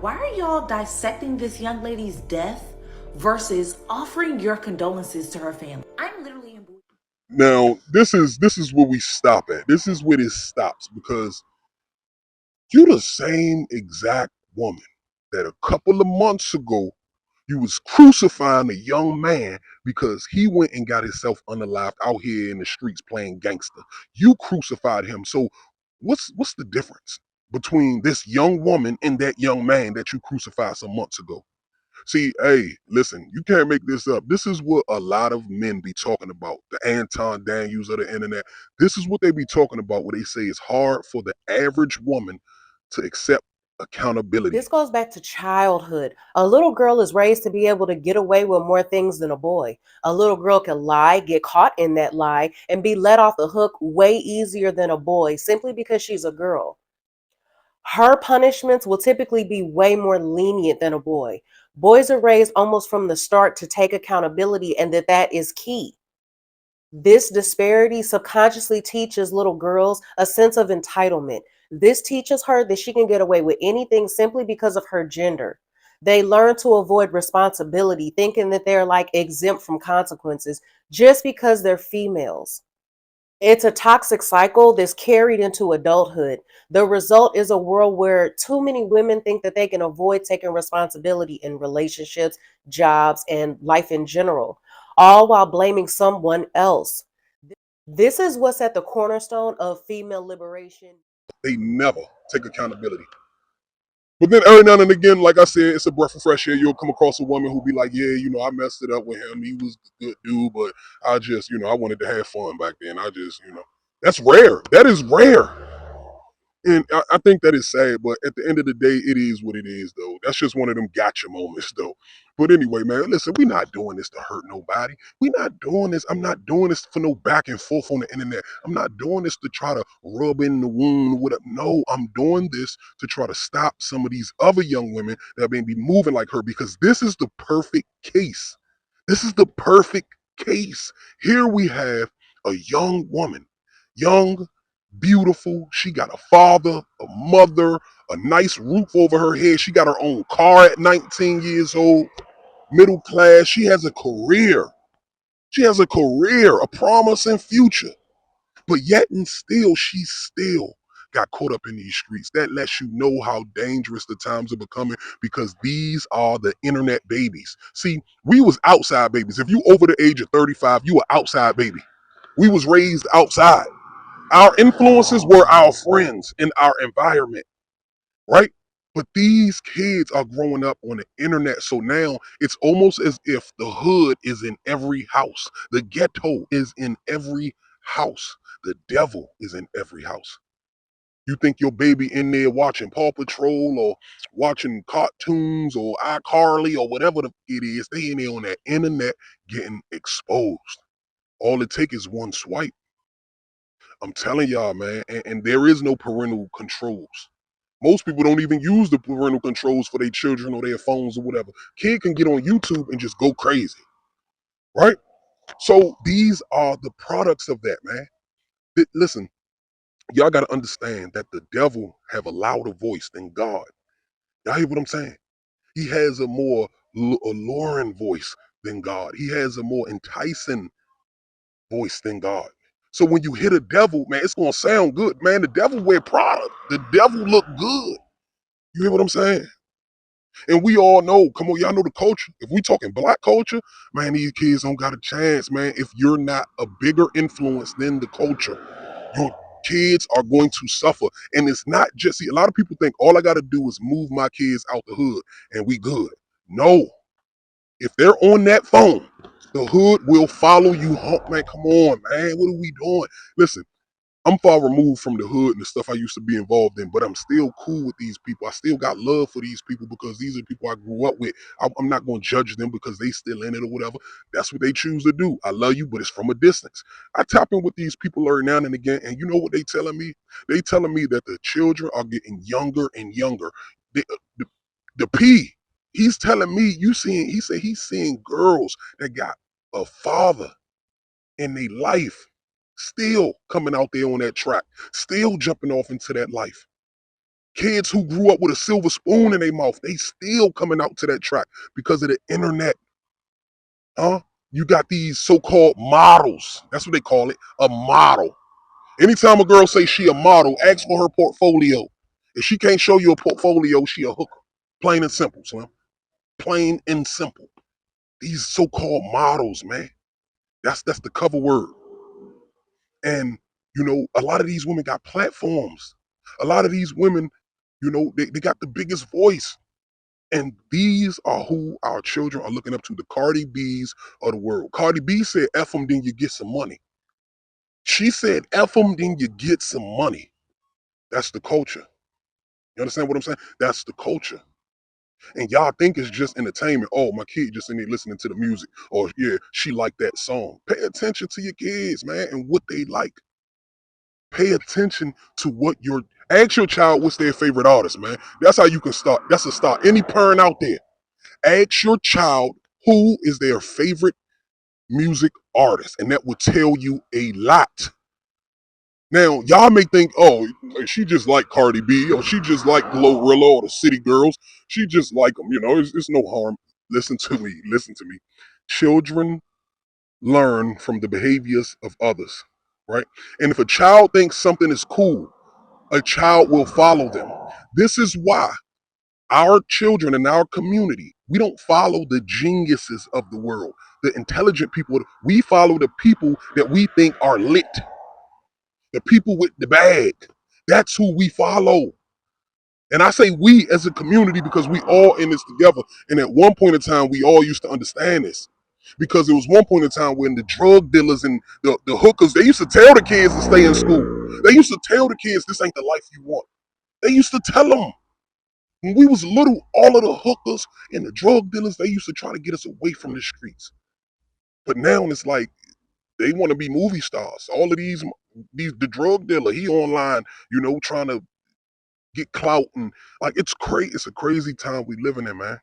why are y'all dissecting this young lady's death versus offering your condolences to her family? I'm literally in. Now, this is where we stop at. This is where this stops because you're the same exact woman that a couple of months ago you was crucifying a young man because he went and got himself unalived out here in the streets playing gangster. You crucified him. So what's the difference between this young woman and that young man that you crucified some months ago? See, hey, listen, you can't make this up. This is what a lot of men be talking about. The Anton Daniels of the internet. This is what they be talking about where they say it's hard for the average woman to accept accountability. This goes back to childhood. A little girl is raised to be able to get away with more things than a boy. A little girl can lie, get caught in that lie, and be let off the hook way easier than a boy simply because she's a girl. Her punishments will typically be way more lenient than a boy. Boys are raised almost from the start to take accountability, and that is key. This disparity subconsciously teaches little girls a sense of entitlement. This teaches her that she can get away with anything simply because of her gender. They learn to avoid responsibility, thinking that they're like exempt from consequences just because they're females. It's a toxic cycle that's carried into adulthood. The result is a world where too many women think that they can avoid taking responsibility in relationships, jobs, and life in general, all while blaming someone else. This is what's at the cornerstone of female liberation. They never take accountability. But then every now and again, like I said, it's a breath of fresh air. You'll come across a woman who'll be like, yeah, I messed it up with him. He was a good dude, but I just, I wanted to have fun back then. I just, that's rare. That is rare. And I think that is sad, but at the end of the day, it is what it is, though. That's just one of them gotcha moments, though. But anyway, man, listen, we're not doing this to hurt nobody. We're not doing this. I'm not doing this for no back and forth on the internet. I'm not doing this to try to rub in the wound. Whatever. No, I'm doing this to try to stop some of these other young women that may be moving like her because this is the perfect case. This is the perfect case. Here we have a young woman, young, beautiful. She got a father, a mother, a nice roof over her head. She got her own car at 19 years old, middle class. She has a career. She has a career, a promising future. But yet and still, she still got caught up in these streets. That lets you know how dangerous the times are becoming because these are the internet babies. See, we was outside babies. If you over the age of 35, you were outside baby. We was raised outside. Our influences were our friends in our environment, right? But these kids are growing up on the internet. So now it's almost as if the hood is in every house. The ghetto is in every house. The devil is in every house. You think your baby in there watching Paw Patrol or watching cartoons or iCarly or whatever it is, they in there on that internet getting exposed. All it takes is one swipe. I'm telling y'all, man, and there is no parental controls. Most people don't even use the parental controls for their children or their phones or whatever. Kid can get on YouTube and just go crazy, right? So these are the products of that, man. Listen, y'all got to understand that the devil have a louder voice than God. Y'all hear what I'm saying? He has a more alluring voice than God. He has a more enticing voice than God. So when you hit a devil, man, it's gonna sound good, man. The devil wear product. The devil look good. You hear what I'm saying? And we all know, come on, y'all know the culture. If we talking black culture, man, these kids don't got a chance, man. If you're not a bigger influence than the culture, your kids are going to suffer. And it's not just, see, a lot of people think all I got to do is move my kids out the hood and we good. No. If they're on that phone, the hood will follow you home. Man, come on, man. What are we doing? Listen, I'm far removed from the hood and the stuff I used to be involved in, but I'm still cool with these people. I still got love for these people because these are people I grew up with. I'm not going to judge them because they still in it or whatever. That's what they choose to do. I love you, but it's from a distance. I tap in with these people every now and again, and you know what they telling me? They telling me that the children are getting younger and younger. The, the P, he's telling me, he said he's seeing girls that got a father in their life, still coming out there on that track, still jumping off into that life. Kids who grew up with a silver spoon in their mouth, they still coming out to that track because of the internet. Huh? You got these so-called models. That's what they call it, a model. Anytime a girl say she a model, ask for her portfolio. If she can't show you a portfolio, she a hooker. Plain and simple, Slim. Plain and simple. These so-called models, man. That's the cover word. And a lot of these women got platforms. A lot of these women, they got the biggest voice. And these are who our children are looking up to, the Cardi B's of the world. Cardi B said, F them, then you get some money. She said, F them, then you get some money. That's the culture. You understand what I'm saying? That's the culture. And y'all think it's just entertainment. Oh, my kid just in there listening to the music. Or, yeah, she liked that song. Pay attention to your kids, man, and what they like. Pay attention to what your ask your child what's their favorite artist, man. That's how you can start. That's a start. Any parent out there, ask your child who is their favorite music artist, and that will tell you a lot. Now, y'all may think, oh, she just like Cardi B, or she just like Glorilla or the City Girls. She just like them, it's no harm. Listen to me. Listen to me. Children learn from the behaviors of others, right? And if a child thinks something is cool, a child will follow them. This is why our children in our community, we don't follow the geniuses of the world, the intelligent people. We follow the people that we think are lit, the people with the bag. That's who we follow. And I say we as a community because we all in this together. And at one point in time, we all used to understand this. Because it was one point in time when the drug dealers and the hookers, they used to tell the kids to stay in school. They used to tell the kids, this ain't the life you want. They used to tell them. When we was little, all of the hookers and the drug dealers, they used to try to get us away from the streets. But now it's like they want to be movie stars. All of the drug dealer, he online, trying to get clout and like it's crazy. It's a crazy time we living in, man.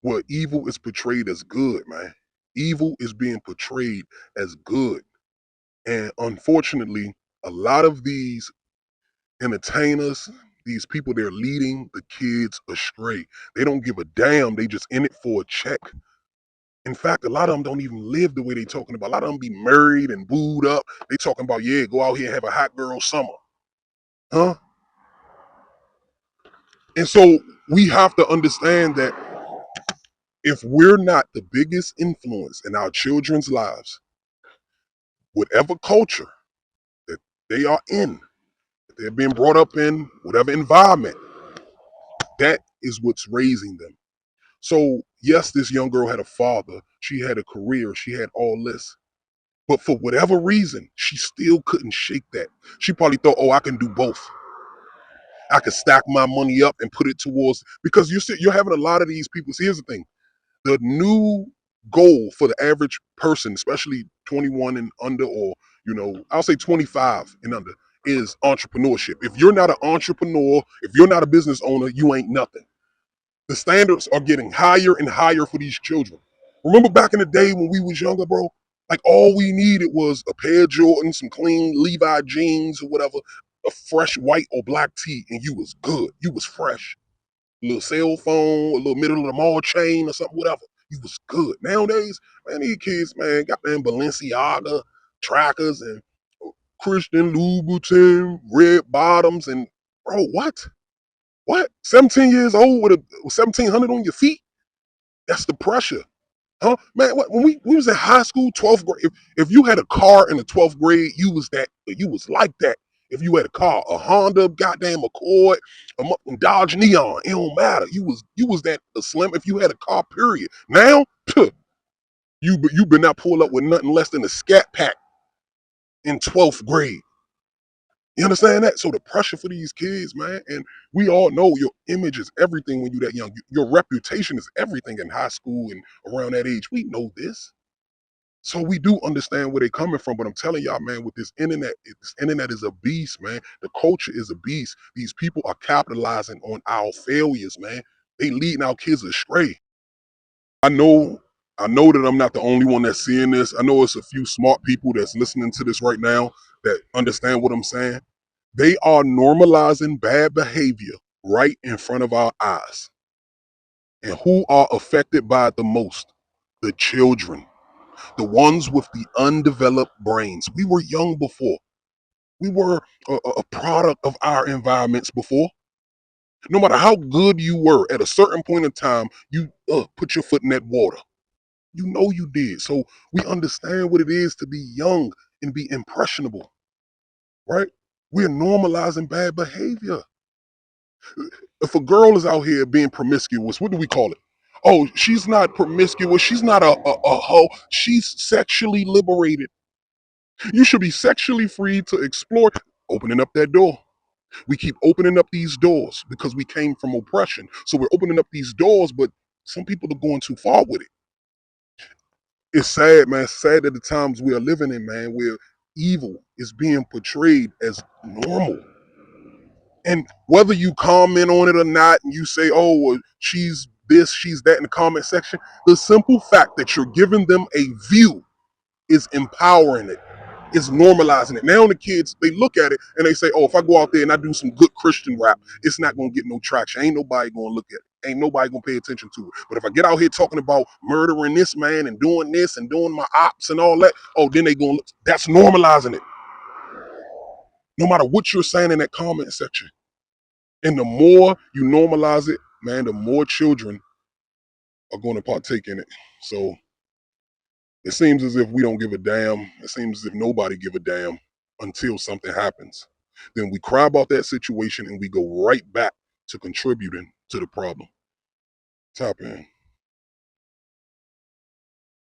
Where evil is portrayed as good, man. Evil is being portrayed as good. And unfortunately, a lot of these entertainers, these people, they're leading the kids astray. They don't give a damn. They just in it for a check. In fact, a lot of them don't even live the way they talking about. A lot of them be married and booed up. They talking about, yeah, go out here and have a hot girl summer. Huh? And so we have to understand that if we're not the biggest influence in our children's lives, whatever culture that they are in, that they're being brought up in, whatever environment, that is what's raising them. So, yes, this young girl had a father, she had a career, she had all this. But for whatever reason, she still couldn't shake that. She probably thought, oh, I can do both. I could stack my money up and put it towards, because you're having a lot of these people. See, here's the thing. The new goal for the average person, especially 21 and under, or, I'll say 25 and under, is entrepreneurship. If you're not an entrepreneur, if you're not a business owner, you ain't nothing. The standards are getting higher and higher for these children. Remember back in the day when we was younger, bro? Like all we needed was a pair of Jordans, some clean Levi jeans or whatever, a fresh white or black tee, and you was good. You was fresh. A little cell phone, a little middle of the mall chain or something, whatever. You was good. Nowadays, man, these kids, man, got them Balenciaga trackers and Christian Louboutin red bottoms and bro, what? What? 17 years old with a 1700 on your feet? That's the pressure. Huh? Man, when we was in high school, 12th grade, if you had a car in the 12th grade, you was like that. If you had a car, a Honda, goddamn Accord, a Dodge Neon, it don't matter. You was that slim if you had a car, period. Now, you been not pull up with nothing less than a scat pack in 12th grade. You understand that? So the pressure for these kids, man, and we all know your image is everything when you're that young. Your reputation is everything in high school and around that age. We know this. So we do understand where they're coming from. But I'm telling y'all, man, with this internet is a beast, man. The culture is a beast. These people are capitalizing on our failures, man. They leading our kids astray. I know, I know that I'm not the only one that's seeing this. I know it's a few smart people that's listening to this right now that understand what I'm saying. They are normalizing bad behavior right in front of our eyes. And who are affected by it the most? The children, the ones with the undeveloped brains. We were young before. We were a product of our environments before. No matter how good you were, at a certain point in time, you put your foot in that water. You know you did. So we understand what it is to be young and be impressionable, right? We're normalizing bad behavior. If a girl is out here being promiscuous, what do we call it? Oh, she's not promiscuous. She's not a hoe. She's sexually liberated. You should be sexually free to explore, opening up that door. We keep opening up these doors because we came from oppression. So we're opening up these doors, but some people are going too far with it. It's sad, man. It's sad that the times we are living in, man, where evil is being portrayed as normal. And whether you comment on it or not, and you say, oh, well, she's this, she's that in the comment section, the simple fact that you're giving them a view is empowering it, is normalizing it. Now the kids, they look at it and they say, oh, if I go out there and I do some good Christian rap, it's not going to get no traction. Ain't nobody going to look at it. Ain't nobody going to pay attention to it. But if I get out here talking about murdering this man and doing this and doing my ops and all that, oh, then they going to look. That's normalizing it. No matter what you're saying in that comment section. And the more you normalize it, man, the more children are going to partake in it. So it seems as if we don't give a damn. It seems as if nobody give a damn until something happens. Then we cry about that situation and we go right back to contributing to the problem. Tap in.